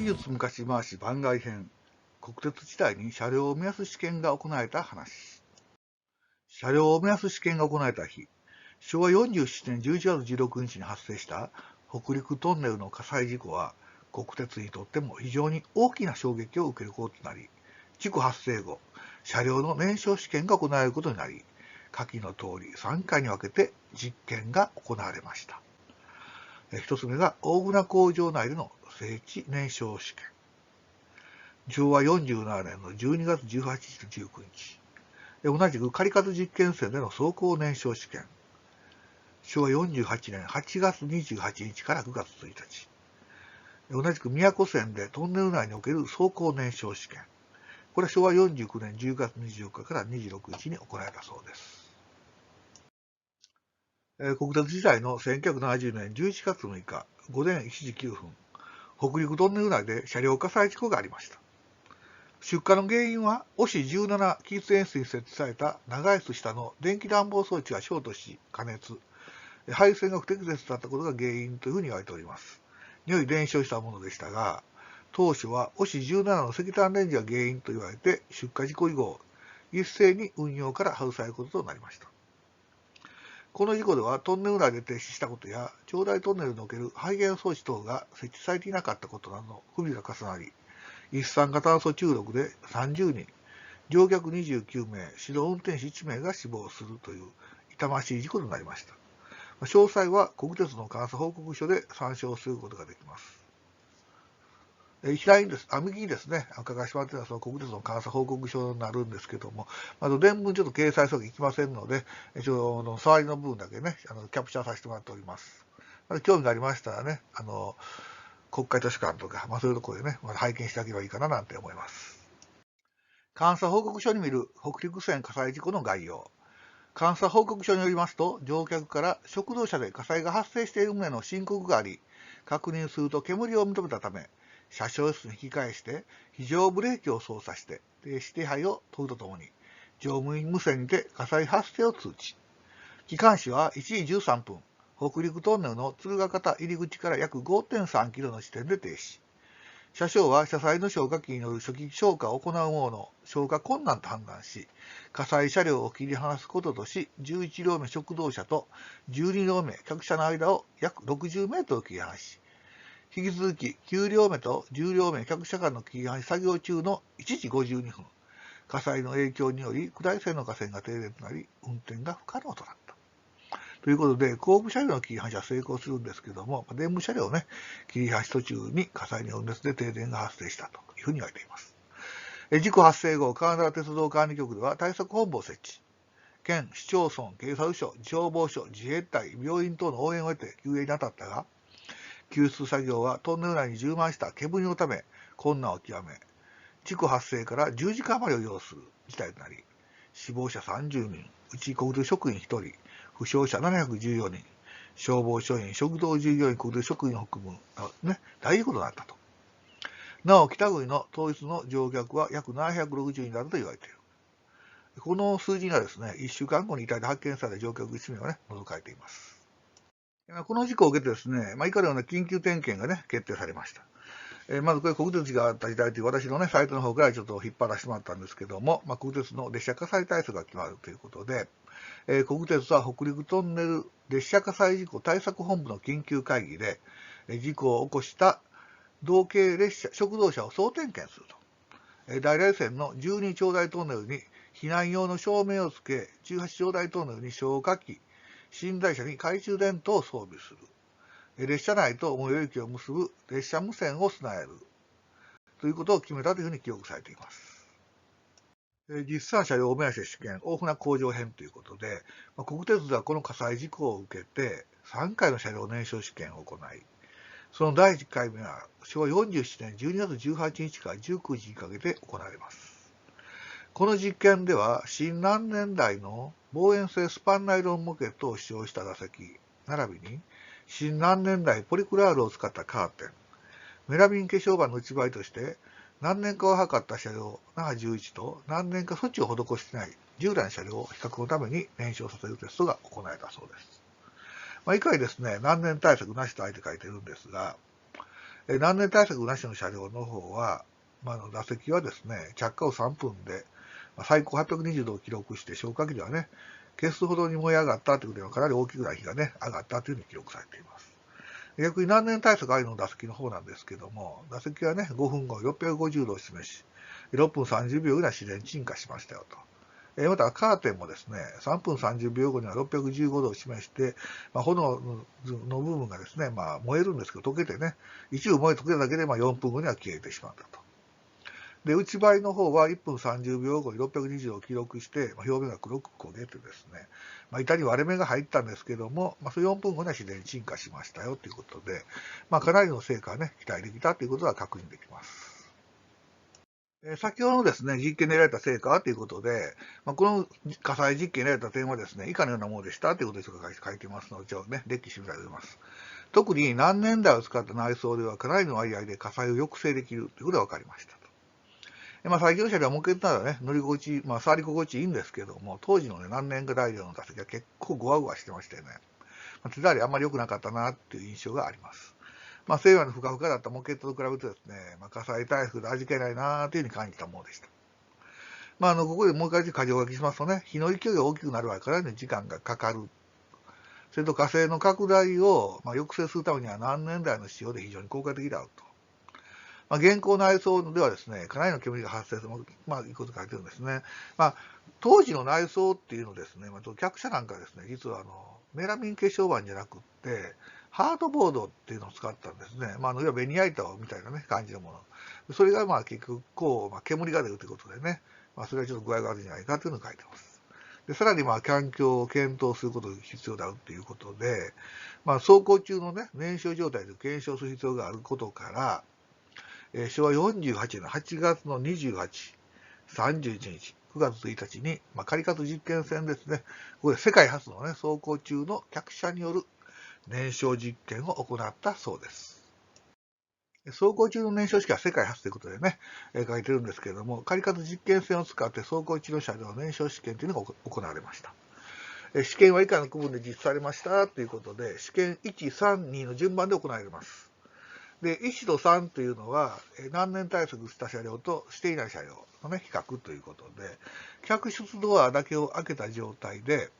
術昔話番外編、国鉄時代に車両を目安試験が行われた話。車両を目安試験が行われた日、昭和47年11月16日に発生した北陸トンネルの火災事故は、国鉄にとっても非常に大きな衝撃を受けることとなり、事故発生後、車両の燃焼試験が行われることになり、下記の通り3回に分けて実験が行われました。一つ目が大船工場内での整地燃焼試験。昭和47年の12月18日と19日。同じく仮数実験線での走行燃焼試験。昭和48年8月28日から9月1日。同じく宮古線でトンネル内における走行燃焼試験。これは昭和49年10月24日から26日に行われたそうです。国鉄時代の1970年11月6日午前1時9分、北陸トンネル内で車両火災事故がありました。出火の原因は、オシ17気圧塩水に設置された長い下の電気暖房装置がショートし加熱、配線が不適切だったことが原因というふうに言われております。により燃焼したものでしたが、当初はオシ17の石炭レンジが原因と言われて、出火事故以後、一斉に運用から外されることとなりました。この事故ではトンネル内で停止したことや、長大トンネルにおける排煙装置等が設置されていなかったことなどの不備が重なり、一酸化炭素中毒で30人、乗客29名、指導運転士1名が死亡するという痛ましい事故となりました。詳細は国鉄の監査報告書で参照することができます。左に右にですね、書かせてもらっているのはその国鉄の監査報告書になるんですけども、伝聞ちょっと掲載するわけいきませんので、触りの部分だけね、キャプチャーさせてもらっております。興味がありましたらね、国会図書館とか、そういうところでね、拝見してあげればいいかななんて思います。監査報告書に見る北陸線火災事故の概要。監査報告書によりますと、乗客から食堂車で火災が発生している旨の申告があり、確認すると煙を認めたため、車掌室に引き返して非常ブレーキを操作して停止手配を取るとともに、乗務員無線にて火災発生を通知。機関士は1時13分、北陸トンネルの敦賀方入り口から約 5.3 キロの地点で停止。車掌は車載の消火器による初期消火を行うものの消火困難と判断し、火災車両を切り離すこととし、11両目食堂車と12両目客車の間を約60メートル切り離し、引き続き9両目と10両目客車間の切り離し作業中の1時52分、火災の影響により下り線の架線が停電となり、運転が不可能となった。ということで、後部車両の切り離しは成功するんですけども、電部車両ね、切り離し途中に火災による熱で停電が発生したというふうに言われています。事故発生後、金沢鉄道管理局では対策本部を設置。県、市町村、警察署、消防署、自衛隊、病院等の応援を得て救援に当たったが、救出作業はトンネル内に充満した煙のため困難を極め、事故発生から10時間余りを要する事態となり、死亡者30人、うち国土職員1人、負傷者714人、消防署員、食堂従業員、国土職員を含む、大事故となったと。なお、北国の統一の乗客は約760人だったと言われている。この数字にはですね、1週間後に遺体で発見された乗客1名がね、除かれています。この事故を受けてですね、以下のような緊急点検がね、決定されました。まずこれ国鉄があった時代という私のね、サイトの方からちょっと引っ張らせてもらったんですけども、国鉄の列車火災対策が決まるということで、国鉄は北陸トンネル列車火災事故対策本部の緊急会議で、事故を起こした同系列車、食堂車を総点検すると。大来線の12長大トンネルに避難用の照明をつけ、18長大トンネルに消火器、寝台車に懐中電灯を装備する。列車内と最寄り駅を結ぶ列車無線を備える。ということを決めたというふうに記録されています。実際車両目安試験、大船工場編ということで、国鉄ではこの火災事故を受けて3回の車両燃焼試験を行い、その第1回目は昭和47年12月18日から19時にかけて行われます。この実験では新何年代の望遠性スパンナイロンモケットを使用した座席、並びに新何年代ポリクラールを使ったカーテン、メラミン化粧板の内張りとして何年かを測った車両那覇11と何年か措置を施していない従来の車両を比較のために燃焼させるテストが行われたそうです。以下にですね、何年対策なしとあえて書いてるんですが、難燃対策なしの車両の方は、座席はですね、着火を3分で、最高820度を記録して、消火器ではね、消すほどに燃え上がったということではかなり大きくな火がね、上がったというふうに記録されています。逆に難燃対策ありの座席の方なんですけども、座席はね、5分後650度を示し、6分30秒ぐらい自然鎮火しましたよと。またカーテンもですね、3分30秒後には615度を示して、炎の部分がですね、燃えるんですけど、溶けてね、一部燃え溶けただけで4分後には消えてしまったと。で、内灰の方は1分30秒後に620度を記録して、表面が黒く焦げてですね、板に割れ目が入ったんですけども、その4分後には自然に鎮火しましたよということで、かなりの成果がね、期待できたということが確認できます。先ほどのですね、実験で得られた成果ということで、この火災実験で得られた点はですね、以下のようなものでしたということで書いてますので、ね、列記してみたいと思います。特に何年代を使った内装ではかなりの割合で火災を抑制できるということが分かりましたと。最強車では模型ならね、乗り心地、触り心地いいんですけども、当時のね、何年か大量の座席は結構ゴワゴワしてましてね、手触りあんまり良くなかったなっていう印象があります。西洋のふかふかだった模型と比べてですね、火災対策で味気ないなというふうに感じたものでした。ここでもう一回箇条書きしますとね、火の勢いが大きくなる場合からの時間がかかる。それと火星の拡大を抑制するためには何年代の使用で非常に効果的であると。現行内装ではですね、かなりの煙が発生する、いうことが書いてるんですね。当時の内装っていうのですね、客車なんかですね、実はメラミン化粧板じゃなくって、ハードボードっていうのを使ったんですね。いわばベニヤ板みたいなね、感じのもの。それが結局、煙が出るということでね、それはちょっと具合が悪いんじゃないかというのを書いてます。でさらに環境を検討することが必要だということで、走行中のね、燃焼状態で検証する必要があることから、昭和48年の8月の28、31日、9月1日に、仮活実験船ですね、ここで世界初のね、走行中の客車による燃焼実験を行ったそうです。走行中の燃焼試験は世界初ということでね、書いてるんですけれども、仮活実験船を使って走行中の車両の燃焼試験というのが行われました。試験は以下の区分で実施されましたということで、試験1、3、2の順番で行われます。で、1と3というのは、何年対策した車両としていない車両のね、比較ということで、客室ドアだけを開けた状態で、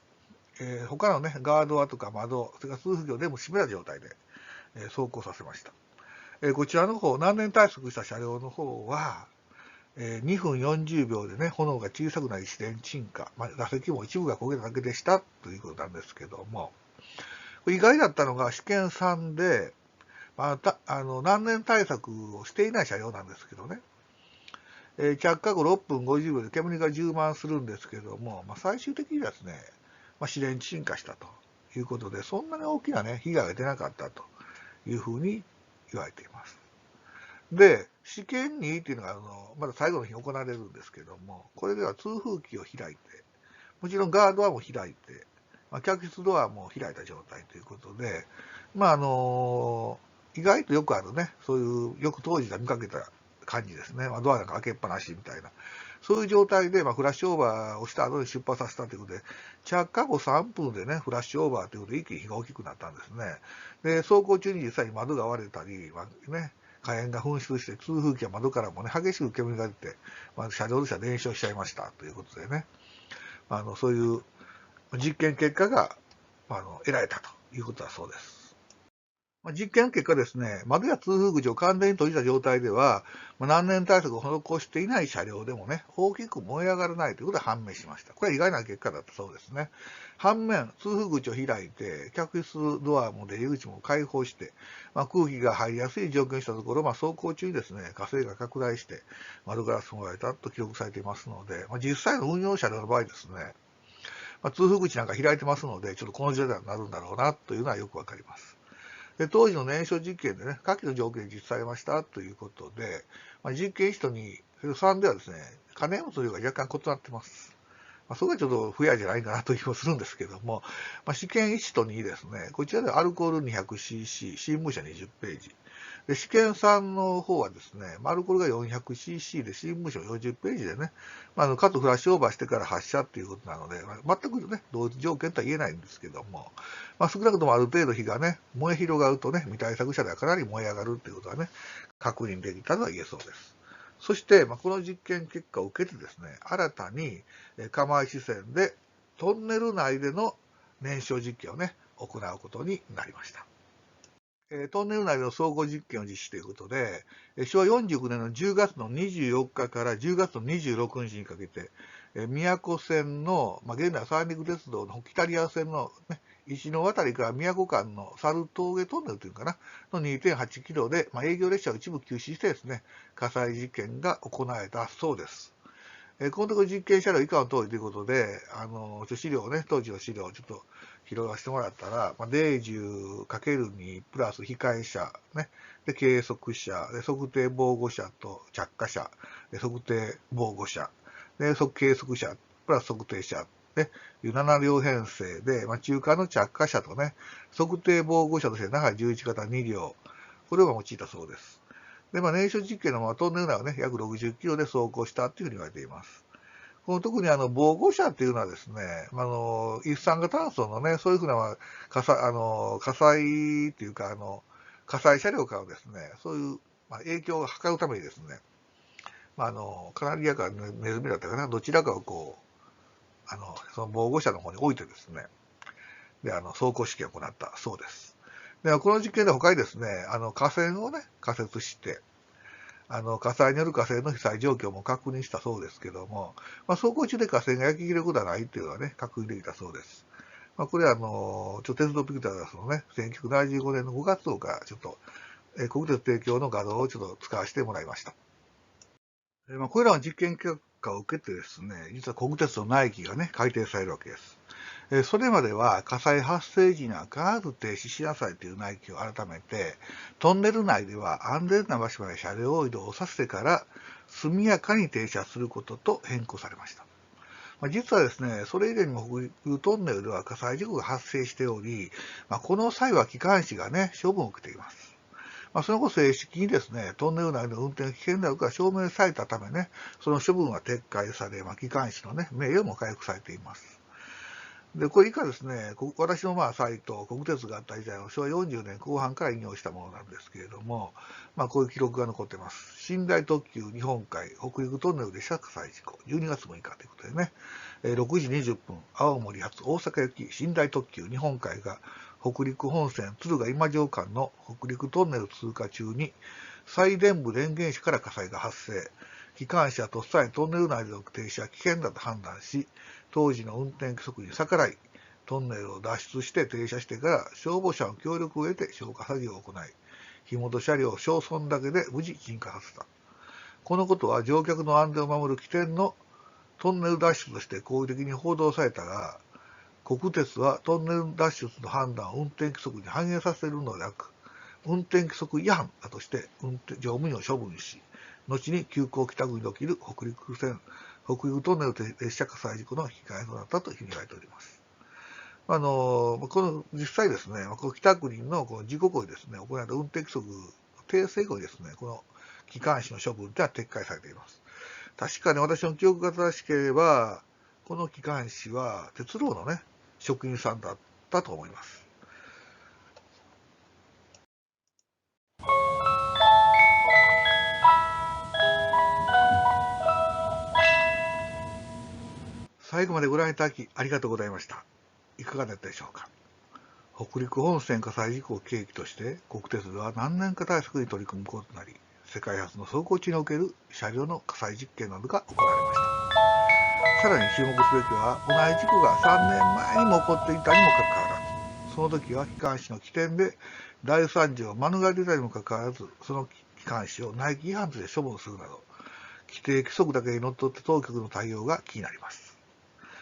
他のね、ガードアとか窓、それから通風業でも閉めた状態で、走行させました。こちらの方、何年対策した車両の方は、2分40秒でね、炎が小さくなり自然鎮火、座席も一部が焦げただけでしたということなんですけども、意外だったのが試験3で、何年対策をしていない車両なんですけどね、着火後6分50秒で煙が充満するんですけども、最終的にはですね、自然鎮火したということで、そんなに大きなね、被害が出なかったというふうに言われています。で、試験2っていうのが、まだ最後の日に行われるんですけども、これでは通風機を開いて、もちろんガードアも開いて、客室ドアも開いた状態ということで、意外とよくあるね、そういう、よく当時見かけた感じですね。ドアなんか開けっぱなしみたいな。そういう状態で、フラッシュオーバーをした後に出発させたということで、着火後3分でね、フラッシュオーバーということで一気に火が大きくなったんですね。で、走行中に実際に窓が割れたり、火炎が噴出して、通風機や窓からもね、激しく煙が出て、車両としては燃焼しちゃいましたということでね、そういう実験結果が、得られたということだそうです。実験結果ですね、窓や通風口を完全に閉じた状態では、何年対策を施していない車両でもね、大きく燃え上がらないということが判明しました。これは意外な結果だったそうですね。反面、通風口を開いて、客室ドアも出入り口も開放して、空気が入りやすい状況にしたところ、走行中にですね、火星が拡大して、窓ガラスも割れたと記録されていますので、実際の運用車両の場合ですね、通風口なんか開いてますので、ちょっとこの時代になるんだろうなというのはよくわかります。で当時の燃焼実験でね、下記の条件で実施されましたということで、実験1と2、3ではですね、可燃物量が若干異なってます。そこはちょっと不やじゃないかなという気もするんですけども、試験1と2ですね、こちらでアルコール 200cc、新聞社20ページ、で、試験3の方はですね、アルコールが 400cc で新聞紙40ページでね、かつフラッシュオーバーしてから発射っていうことなので、全くね、同一条件とは言えないんですけども、少なくともある程度火がね、燃え広がるとね、未対策車ではかなり燃え上がるっていうことはね、確認できたとは言えそうです。そして、この実験結果を受けてですね、新たに釜石線でトンネル内での燃焼実験をね、行うことになりました。トンネル内の総合実験を実施ということで、昭和49年の10月の24日から10月の26日にかけて、宮古線の、現在三陸鉄道の北リア線の、ね、石の渡りから宮古間の猿峠トンネルというかな、の 2.8 キロで、営業列車を一部休止してですね、火災実験が行われたそうです。このところ実験車両以下の通りということで、資料ね、当時の資料をちょっと広がしてもらったら、010×2 プラス控え車、ね、で、計測車、で、測定防護車と着火車、で、測定防護車、で、計測車、プラス測定車、ね、いう7両編成で、中間の着火車とね、測定防護車として長い11型2両、これを用いたそうです。で、燃焼実験のトンネル内をね、約60キロで走行したっていうふうに言われています。特に防護車っていうのはですね、一酸化炭素のね、そういうふうな火災っていうか、火災車両からですね、そういう影響を図るためにですね、カナリアかネズミだったかな、どちらかをその防護車の方に置いてですね、で、走行試験を行ったそうです。で、この実験で他にですね、架線をね、仮設して、火災による火災の被災状況も確認したそうですけども、走行中で火災が焼き切ることはないっていうのはね、確認できたそうです。これは鉄道ピクターのね、1975年の5月号からちょっと、国鉄提供の画像をちょっと使わせてもらいました。これらの実験結果を受けてですね、実は国鉄の内規がね、改定されるわけです。それまでは火災発生時には必ず停止しなさいという内規を改めて、トンネル内では安全な場所まで車両を移動させてから速やかに停車することと変更されました。実はですね、それ以前にも北陸トンネルでは火災事故が発生しており、この際は機関士がね、処分を受けています。その後正式にですね、トンネル内の運転が危険であるか証明されたためね、その処分は撤回され、機関士のね、名誉も回復されています。で、これ以下ですね、私のサイト、国鉄があった時代を昭和40年後半から引用したものなんですけれども、こういう記録が残っています。寝台特急日本海北陸トンネルでした火災事故、12月6日ということでね、6時20分、青森発大阪行き寝台特急日本海が北陸本線敦賀今城間の北陸トンネル通過中に、最電部電源車から火災が発生。機関車とっさにトンネル内での停止は危険だと判断し、当時の運転規則に逆らい、トンネルを脱出して停車してから消防車の協力を得て消火作業を行い、火元車両を焼損だけで無事鎮火させた。このことは乗客の安全を守る起点のトンネル脱出として好意的に報道されたが、国鉄はトンネル脱出の判断を運転規則に反映させるのでなく、運転規則違反だとして乗務員を処分し、後に急行北国で起きる北陸トンネル列車火災事故の引き換えとなったというふうに言われております。この実際ですね、この北国のこの事故後にですね、行われた運転規則訂正後にですね、この機関士の処分では撤回されています。確かに私の記憶が正しければ、この機関士は鉄道のね、職員さんだったと思います。最後までご覧いただきありがとうございました。いかがだったでしょうか。北陸本線火災事故を契機として、国鉄では何年か対策に取り組むこととなり、世界初の走行中における車両の火災実験などが行われました。さらに注目すべきは、同じ事故が3年前にも起こっていたにもかかわらず、その時は機関士の起点で大惨事を免れたにもかかわらず、その機関士を内規違反として処分するなど、規定規則だけにのっとって当局の対応が気になります。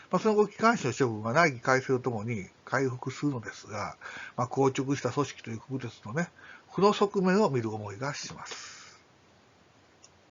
その後、機関士の処分は内規改正とともに回復するのですが、硬直した組織という国鉄のね、負の側面を見る思いがします。